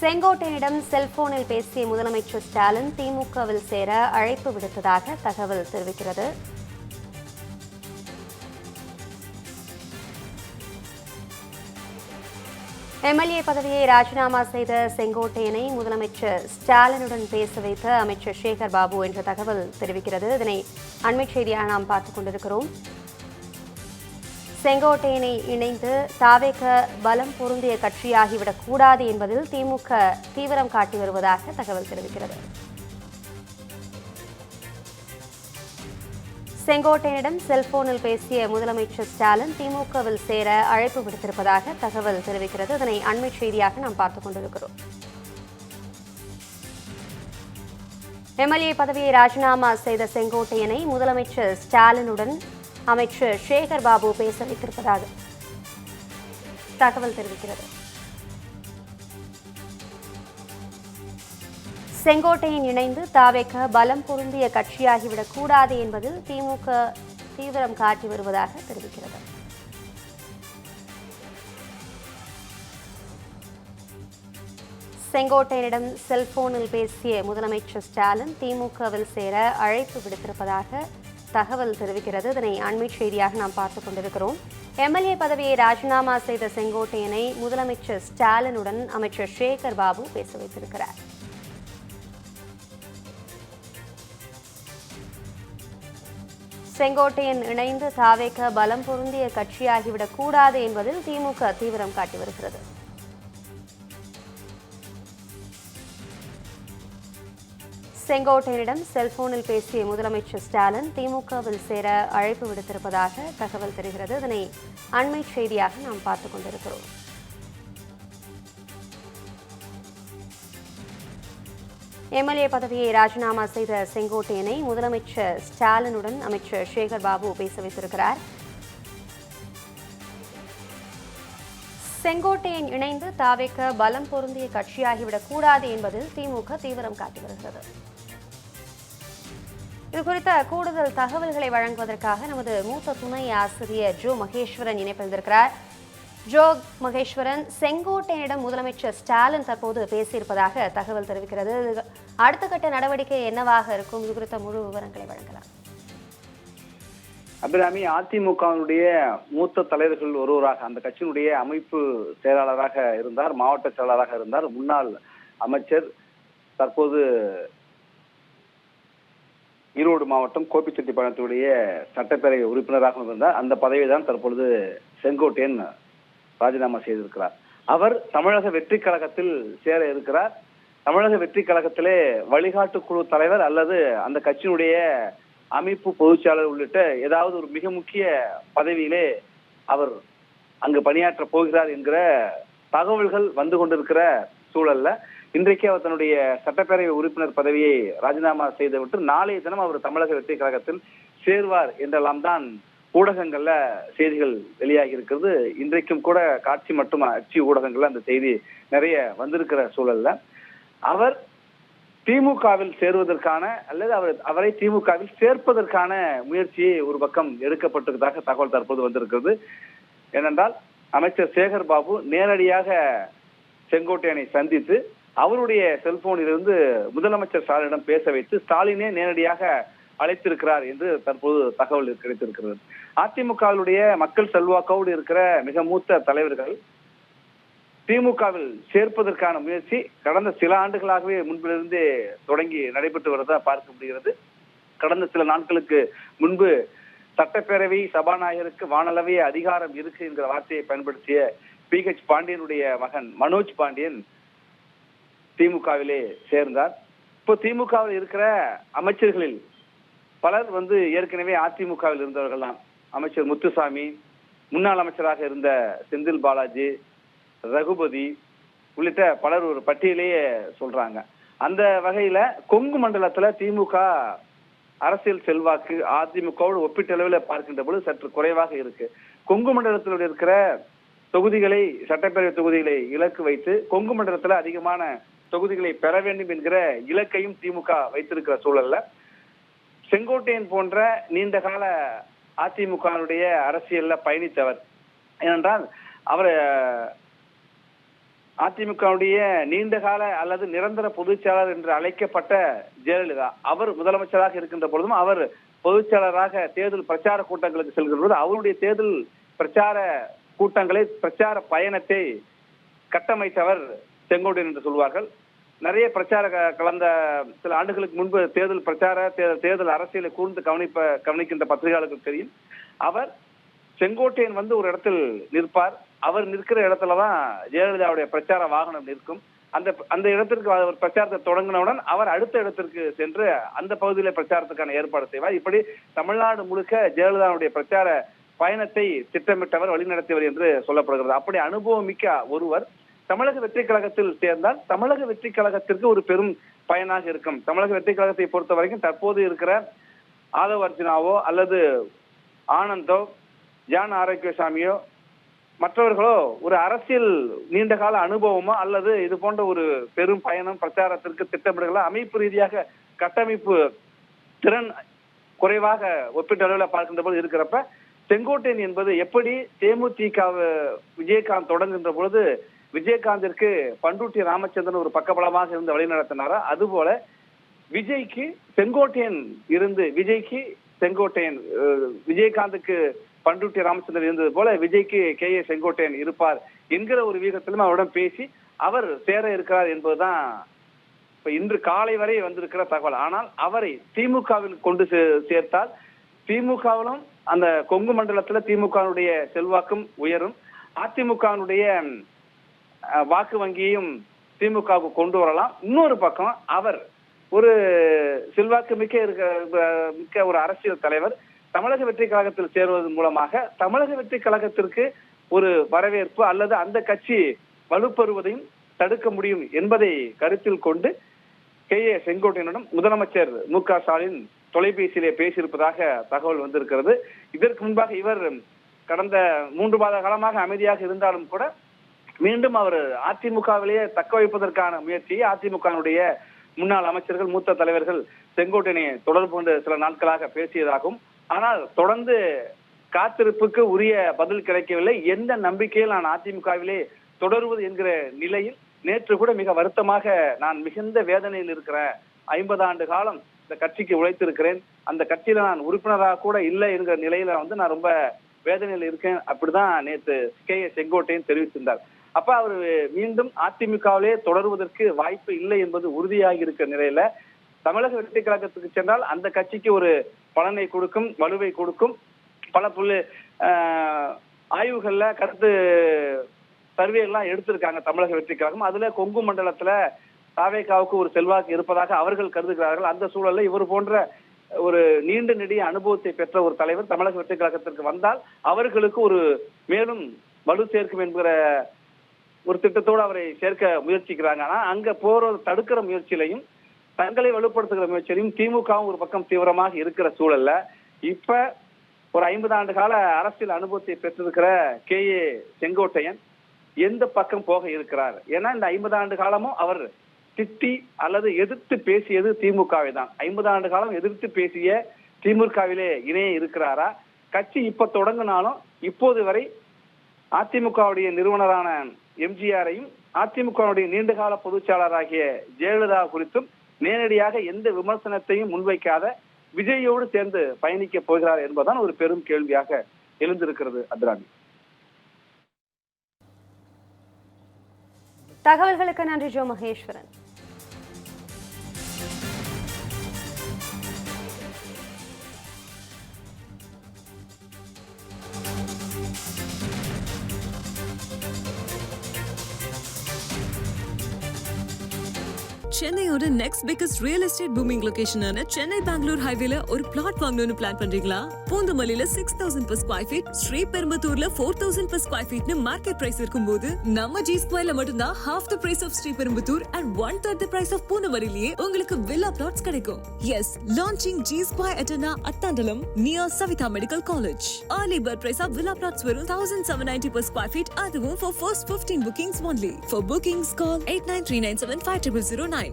செங்கோட்டையனிடம் செல்போனில் பேசிய முதலமைச்சர் ஸ்டாலின் திமுகவில் சேர அழைப்பு விடுத்ததாக தகவல் தெரிவிக்கிறது. எம்எல்ஏ பதவியை ராஜினாமா செய்த செங்கோட்டையனை முதலமைச்சர் ஸ்டாலினுடன் பேச வைத்த அமைச்சர் சேகர் பாபு என்ற தகவல் தெரிவிக்கிறது. இதனை அண்மை செய்தியாக நாம் பார்த்துக் கொண்டிருக்கிறோம். செங்கோட்டையனை இணைந்து தாவேக பலம் பொருந்திய கட்சியாகிவிடக் கூடாது என்பதில் திமுக தீவிரம் காட்டி வருவதாக தகவல் தெரிவிக்கிறது. செங்கோட்டையனிடம் செல்போனில் பேசிய முதலமைச்சர் ஸ்டாலின் திமுகவில் சேர அழைப்பு விடுத்திருப்பதாக தகவல் தெரிவிக்கிறது. இதனை அண்மை செய்தியாக நாம் பார்த்துக் கொண்டிருக்கிறோம். எம்எல்ஏ பதவியை ராஜினாமா செய்த செங்கோட்டையனை முதலமைச்சர் ஸ்டாலினுடன் அமைச்சர் சேகர் பாபு பேச வைத்திருப்பதாக தகவல் தெரிவிக்கிறது. செங்கோட்டையன் இணைந்து தாவேக பலம் பொருந்திய கட்சியாகிவிடக் கூடாது என்பதில் திமுக தீவிரம் காட்டி வருவதாக தெரிவிக்கிறது. செங்கோட்டையனிடம் செல்போனில் பேசிய முதலமைச்சர் ஸ்டாலின் திமுகவில் சேர அழைப்பு விடுத்திருப்பதாக தகவல் தெரிவிக்கிறது. இதனை அண்மை செய்தியாக நாம் பார்த்துக் கொண்டிருக்கிறோம். எம்எல்ஏ பதவியை ராஜினாமா செய்த செங்கோட்டையனை முதலமைச்சர் ஸ்டாலினுடன் அமைச்சர் சேகர் பாபு பேச வைத்திருக்கிறார். செங்கோட்டையன் இணைந்து தாவேக பலம் பொருந்திய கட்சியாகிவிடக் கூடாது என்பதில் திமுக தீவிரம் காட்டி வருகிறது. செங்கோட்டையனிடம் செல்போனில் பேசிய முதலமைச்சர் ஸ்டாலின் திமுகவில் சேர அழைப்பு விடுத்திருப்பதாக தகவல் தெரிகிறது. இதனை அண்மை செய்தியாக நாம் பார்த்துக் கொண்டிருக்கிறோம். எம்எல்ஏ பதவியை ராஜினாமா செய்த செங்கோட்டையனை முதலமைச்சர் ஸ்டாலினுடன் அமைச்சர் சேகர் பாபு பேச வைத்திருக்கிறார். செங்கோட்டையன் இணைந்து தாவேக பலம் பொருந்திய கட்சியாகிவிடக் கூடாது என்பதில் திமுக தீவிரம் காட்டி வருகிறது. இதுகுறித்த கூடுதல் தகவல்களை வழங்குவதற்காக நமது மூத்த துணை ஆசிரியர் ஜோ மகேஸ்வரன் இணைப்பில் இருக்கிறார். ஜோ மகேஸ்வரன், செங்கோட்டையனிடம் முதலமைச்சர் ஸ்டாலின் தற்போது பேசியிருப்பதாக தகவல் தெரிவிக்கிறது. அடுத்த கட்ட நடவடிக்கை என்னவாக இருக்கும்? இது குறித்த முழு விவரங்களை வழங்கலாம். அபிராமி, அதிமுகவினுடைய மூத்த தலைவர்கள் ஒருவராக அந்த கட்சியினுடைய அமைப்பு செயலாளராக இருந்தார், மாவட்ட செயலாளராக இருந்தார், முன்னாள் அமைச்சர், தற்போது ஈரோடு மாவட்டம் கோபிச்செட்டிப்பாளையத்துடைய சட்டப்பேரவை உறுப்பினராக இருந்தார். அந்த பதவியை தான் தற்பொழுது செங்கோட்டையன் ராஜினாமா செய்திருக்கிறார். அவர் தமிழக வெற்றி கழகத்தில் சேர இருக்கிறார். தமிழக வெற்றி கழகத்திலே வழிகாட்டு குழு தலைவர் அல்லது அந்த கட்சியினுடைய அமைப்பு பொதுச்செயலாளர் உள்ளிட்ட ஏதாவது ஒரு மிக முக்கிய பதவியிலே அவர் அங்கு பணியாற்ற போகிறார் என்கிற தகவல்கள் வந்து கொண்டிருக்கிற சூழல்ல இன்றைக்கு அவர் தன்னுடைய சட்டப்பேரவை உறுப்பினர் பதவியை ராஜினாமா செய்துவிட்டு நாளைய தினம் அவர் தமிழக வெற்றி கழகத்தில் சேர்வார் என்றெல்லாம் தான் ஊடகங்கள்ல செய்திகள் வெளியாகி இருக்கிறது. இன்றைக்கும் கூட காட்சி மற்றும் அச்சு ஊடகங்கள்ல அந்த செய்தி நிறைய வந்திருக்கிற சூழல்ல அவர் திமுகவில் சேருவதற்கான அல்லது அவரை திமுகவில் சேர்ப்பதற்கான முயற்சியை ஒரு பக்கம் எடுக்கப்பட்டிருப்பதாக தகவல் தற்போது வந்திருக்கிறது. ஏனென்றால் அமைச்சர் சேகர் பாபு நேரடியாக செங்கோட்டையனை சந்தித்து அவருடைய செல்போனிலிருந்து முதலமைச்சர் ஸ்டாலினிடம் பேச வைத்து ஸ்டாலினே நேரடியாக அழைத்திருக்கிறார் என்று தற்போது தகவல் கிடைத்திருக்கிறது. அதிமுகவினுடைய மக்கள் செல்வாக்கோடு இருக்கிற மிக மூத்த தலைவர்கள் திமுகவில் சேர்ப்பதற்கான முயற்சி கடந்த சில ஆண்டுகளாகவே முன்பிலிருந்தே தொடங்கி நடைபெற்று வருவதா பார்க்க முடிகிறது. கடந்த சில நாட்களுக்கு முன்பு சட்டப்பேரவை சபாநாயகருக்கு வானளவே அதிகாரம் இருக்கு என்கிற வார்த்தையை பயன்படுத்திய PH பாண்டியனுடைய மகன் மனோஜ் பாண்டியன் திமுகவிலே சேர்ந்தார். இப்போ திமுகவில் இருக்கிற அமைச்சர்களில் பலர் ஏற்கனவே அதிமுகவில் இருந்தவர்கள் தான். அமைச்சர் முத்துசாமி, முன்னாள் அமைச்சராக இருந்த செந்தில் பாலாஜி, ரகுபதி உள்ளிட்ட பலர் ஒரு பட்டியலையே சொல்றாங்க. அந்த வகையில கொங்கு மண்டலத்துல திமுக அரசியல் செல்வாக்கு அதிமுகவோடு ஒப்பீட்டளவில் பார்க்கின்ற பொழுது சற்று குறைவாக இருக்கு. கொங்கு மண்டலத்தில் இருக்கிற தொகுதிகளை, சட்டப்பேரவை தொகுதிகளை இலக்கு வைத்து கொங்கு மண்டலத்துல அதிகமான தொகுதிகளை பெற வேண்டும் என்கிற இலக்கையும் திமுக வைத்திருக்கிற சூழல்ல செங்கோட்டையன் போன்ற நீண்ட கால அதிமுகவுடைய அரசியல்ல பயணித்தவர். ஏனென்றால் அவர் அதிமுகவுடைய நீண்டகால அல்லது நிரந்தர பொதுச்செயலாளர் என்று அழைக்கப்பட்ட ஜெயலலிதா அவர் முதலமைச்சராக இருக்கின்ற பொழுதும் அவர் பொதுச்செயலராக தேர்தல் பிரச்சார கூட்டங்களுக்கு செல்கிற பொழுது அவருடைய தேர்தல் பிரச்சார கூட்டங்களை பிரச்சார பயணத்தை கட்டமைத்தவர் செங்கோட்டையன் என்று சொல்வார்கள். நிறைய பிரச்சார கலந்த சில ஆண்டுகளுக்கு முன்பு தேர்தல் பிரச்சார தேர்தல் அரசியலை கூர்ந்து கவனிக்கின்ற பத்திரிகையாளர்களுக்கு தெரியும். அவர் செங்கோட்டையன் வந்து ஒரு இடத்தில் நிற்பார். அவர் நிற்கிற இடத்துலதான் ஜெயலலிதாவுடைய பிரச்சார வாகனம் நிற்கும். அந்த இடத்திற்கு அவர் பிரச்சாரத்தை தொடங்கினவுடன் அவர் அடுத்த இடத்திற்கு சென்று அந்த பகுதியில பிரச்சாரத்துக்கான ஏற்பாடு செய்வார். இப்படி தமிழ்நாடு முழுக்க ஜெயலலிதாவுடைய பிரச்சார பயணத்தை திட்டமிட்டவர், வழிநடத்தியவர் என்று சொல்லப்படுகிறது. அப்படி அனுபவம் மிக்க ஒருவர் தமிழக வெற்றி கழகத்தில் சேர்ந்தால் தமிழக வெற்றி கழகத்திற்கு ஒரு பெரும் பயனாக இருக்கும். தமிழக வெற்றி கழகத்தை பொறுத்த வரைக்கும் தற்போது இருக்கிற ஆதவ அர்ஜுனாவோ அல்லது ஆனந்தோ ஜான் ஆரோக்கியசாமியோ மற்றவர்களோ ஒரு அரசியல் நீண்டகால அனுபவமோ அல்லது இது போன்ற ஒரு பெரும் பயணம் பிரச்சாரத்திற்கு திட்டமிடுகளோ அமைப்பு ரீதியாக கட்டமைப்பு திறன் குறைவாக ஒப்பீட்டு அளவில் பார்க்கின்ற போது இருக்கிறப்ப செங்கோட்டையன் என்பது எப்படி தேமுதிக விஜயகாந்த் தொடங்குகின்ற பொழுது விஜயகாந்திற்கு பண்டூட்டி ராமச்சந்திரன் ஒரு பக்கபலமாக இருந்து வழிநடத்தினாரா, அதுபோல விஜய்க்கு செங்கோட்டையன் இருந்து விஜயகாந்துக்கு பண்டூட்டி ராமச்சந்திரன் இருந்தது போல விஜய்க்கு கே.ஏ. செங்கோட்டையன் இருப்பார் என்கிற ஒரு வீகத்திலும் அவரிடம் பேசி அவர் சேர இருக்கிறார் என்பதுதான் இப்ப இன்று காலை வரை வந்திருக்கிற தகவல். ஆனால் அவரை திமுகவில் கொண்டு சேர்த்தால் திமுகவிலும் அந்த கொங்கு மண்டலத்துல திமுகவுடைய செல்வாக்கும் உயரும், அதிமுகவுடைய வாக்கு வங்கியையும் திமுகவுக்கு கொண்டு வரலாம். இன்னொரு பக்கம் அவர் ஒரு செல்வாக்கு மிக்க ஒரு அரசியல் தலைவர் தமிழக வெற்றி கழகத்தில் சேருவதன் மூலமாக தமிழக வெற்றி கழகத்திற்கு ஒரு வரவேற்பு அல்லது அந்த கட்சி வலுப்பெறுவதையும் தடுக்க முடியும் என்பதை கருத்தில் கொண்டு கே.ஏ. செங்கோட்டையனிடம் முதலமைச்சர் மு.க. ஸ்டாலின் தொலைபேசியிலே பேசியிருப்பதாக தகவல் வந்திருக்கிறது. இதற்கு முன்பாக இவர் கடந்த 3 மாத காலமாக அமைதியாக இருந்தாலும் கூட மீண்டும் அவர் அதிமுகவிலேயே தக்க வைப்பதற்கான முயற்சியை அதிமுகவுடைய முன்னாள் அமைச்சர்கள் மூத்த தலைவர்கள் செங்கோட்டையனை தொடர்பு கொண்டு சில நாட்களாக பேசியதாகவும், ஆனால் தொடர்ந்து காத்திருப்புக்கு உரிய பதில் கிடைக்கவில்லை, எந்த நம்பிக்கையில் நான் அதிமுகவிலே தொடருவது என்கிற நிலையில் நேற்று கூட மிக வருத்தமாக நான் மிகுந்த வேதனையில் இருக்கிறேன், 50 ஆண்டு காலம் இந்த கட்சிக்கு உழைத்திருக்கிறேன், அந்த கட்சியில நான் உறுப்பினராக கூட இல்லை என்கிற நிலையில வந்து நான் ரொம்ப வேதனையில் இருக்கேன், அப்படிதான் நேற்று கே.ஏ. செங்கோட்டையன் தெரிவித்திருந்தார். அப்ப அவர் மீண்டும் அதிமுகவிலே தொடருவதற்கு வாய்ப்பு இல்லை என்பது உறுதியாகி இருக்கிற நிலையில தமிழக வெற்றி கழகத்துக்கு சென்றால் அந்த கட்சிக்கு ஒரு பலனை கொடுக்கும், வலுவை கொடுக்கும். பல ஆய்வுகள்ல கருத்து சர்வே எல்லாம் எடுத்திருக்காங்க தமிழக வெற்றி கழகம். அதுல கொங்கு மண்டலத்துல தாவேகாவுக்கு ஒரு செல்வாக்கு இருப்பதாக அவர்கள் கருதுகிறார்கள். அந்த சூழல்ல இவர் போன்ற ஒரு நீண்ட நெடிய அனுபவத்தை பெற்ற ஒரு தலைவர் தமிழக வெற்றி கழகத்திற்கு வந்தால் அவர்களுக்கு ஒரு மேலும் வலு சேர்க்கும் என்கிற ஒரு திட்டத்தோடு அவரை சேர்க்க முயற்சிக்கிறாங்க. ஆனா அங்க தடுக்கிற முயற்சியிலையும் தங்களை வலுப்படுத்துகிற முயற்சியிலையும் திமுகவும் ஒரு பக்கம் தீவிரமாக இருக்கிற சூழல்ல இப்ப ஒரு 50 ஆண்டு கால அரசியல் அனுபவத்தை பெற்றிருக்கிற கே.ஏ. செங்கோட்டையன் எந்த பக்கம் போக இருக்கிறார்? ஏன்னா இந்த 50 ஆண்டு காலமும் அவர் திட்டி அல்லது எதிர்த்து பேசியது திமுகவை தான். 50 ஆண்டு காலம் எதிர்த்து பேசிய திமுகவிலே இணைய இருக்கிறாரா? கட்சி இப்ப தொடங்கினாலும் இப்போது வரை அதிமுகவுடைய நிறுவனரான எம்ஜிஆரையும் அதிமுகவுடைய நீண்டகால பொதுச்செயலாளராகிய ஜெயலலிதா குறித்தும் நேரடியாக எந்த விமர்சனத்தையும் முன்வைக்காத விஜயோடு சேர்ந்து பயணிக்க போகிறார் என்பதுதான் ஒரு பெரும் கேள்வியாக எழுந்திருக்கிறது. அத்ராணி, தகவல்களுக்கு நன்றி ஜோ மகேஸ்வரன். சென்னையோட next biggest real estate booming லொகேஷனான சென்னை பெங்களூர் ஹைவேல ஒரு பிளாட் வாங்கணும்னு பிளான் பண்றீங்களா? பூந்தமல்லியில 6,000 per square feet, ஸ்ரீபெரும்புத்தூர்ல 4,000 per square feetனு மார்க்கெட் பிரைஸ் இருக்கும்போது நம்ம ஜி ஸ்கொயர்ல மட்டும்தான் half the price of Sriperumbudur and 1/3 the price of பூந்தமல்லியிலேயே உங்களுக்கு வில்லா பிளாட்ஸ் கிடைக்கும். Yes, launching G Square at Attandalam near Savitha Medical College. Early bird price of villa plots வெறும் 1,790 per square feet, அதுவும் for first 15 bookings only. For bookings call 8939750009.